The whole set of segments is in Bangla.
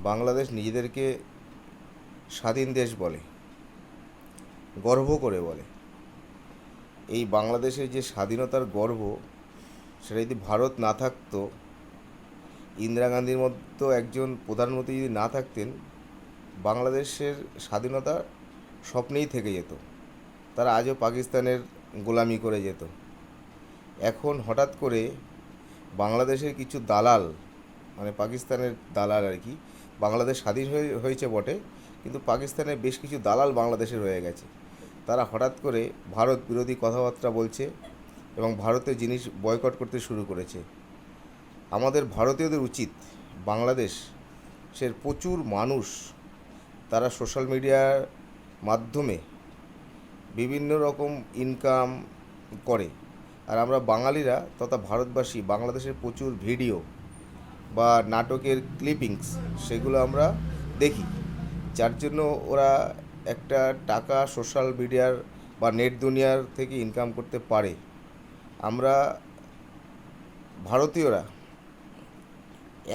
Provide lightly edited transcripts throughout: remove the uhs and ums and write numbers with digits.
বাংলাদেশ নিজেদেরকে স্বাধীন দেশ বলে, গর্ব করে বলে। এই বাংলাদেশের যে স্বাধীনতার গর্ব, সেটা যদি ভারত না থাকতো, ইন্দিরা গান্ধীর মতো একজন প্রধানমন্ত্রী যদি না থাকতেন, বাংলাদেশের স্বাধীনতা স্বপ্নেই থেকে যেত। তারা আজও পাকিস্তানের গোলামি করে যেত। এখন হঠাৎ করে বাংলাদেশের কিছু দালাল, মানে পাকিস্তানের দালাল আর কি, বাংলাদেশ স্বাধীন হয়েছে বটে, কিন্তু পাকিস্তানের বেশ কিছু দালাল বাংলাদেশের হয়ে গেছে। তারা হঠাৎ করে ভারত বিরোধী কথাবার্তা বলছে এবং ভারতের জিনিস বয়কট করতে শুরু করেছে। আমাদের ভারতীয়দের উচিত, বাংলাদেশের প্রচুর মানুষ তারা সোশ্যাল মিডিয়ার মাধ্যমে বিভিন্ন রকম ইনকাম করে, আর আমরা বাঙালিরা তথা ভারতবাসী বাংলাদেশের প্রচুর ভিডিও বা নাটকের ক্লিপিংস সেগুলো আমরা দেখি, যার জন্য ওরা একটা টাকা সোশ্যাল মিডিয়ার বা নেট দুনিয়ার থেকে ইনকাম করতে পারে। আমরা ভারতীয়রা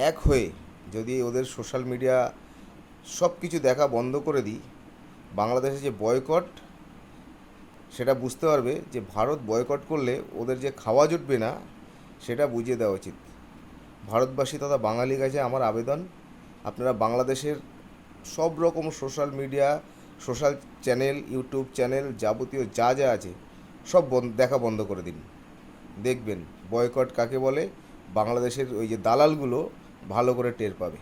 এক হয়ে যদি ওদের সোশ্যাল মিডিয়া সব কিছু দেখা বন্ধ করে দিই, বাংলাদেশে যে বয়কট, সেটা বুঝতে পারবে যে ভারত বয়কট করলে ওদের যে খাওয়া জুটবে না, সেটা বুঝিয়ে দেওয়া উচিত। ভারতবাসী তথা বাঙালির কাছে আমার আবেদন, আপনারা বাংলাদেশের সব রকম social media, social channel, YouTube channel, যাবতীয় যা যা আছে সব দেখা বন্ধ করে দিন। দেখবেন বয়কট কাকে বলে, বাংলাদেশের ওই যে দালালগুলো ভালো করে টের পাবে।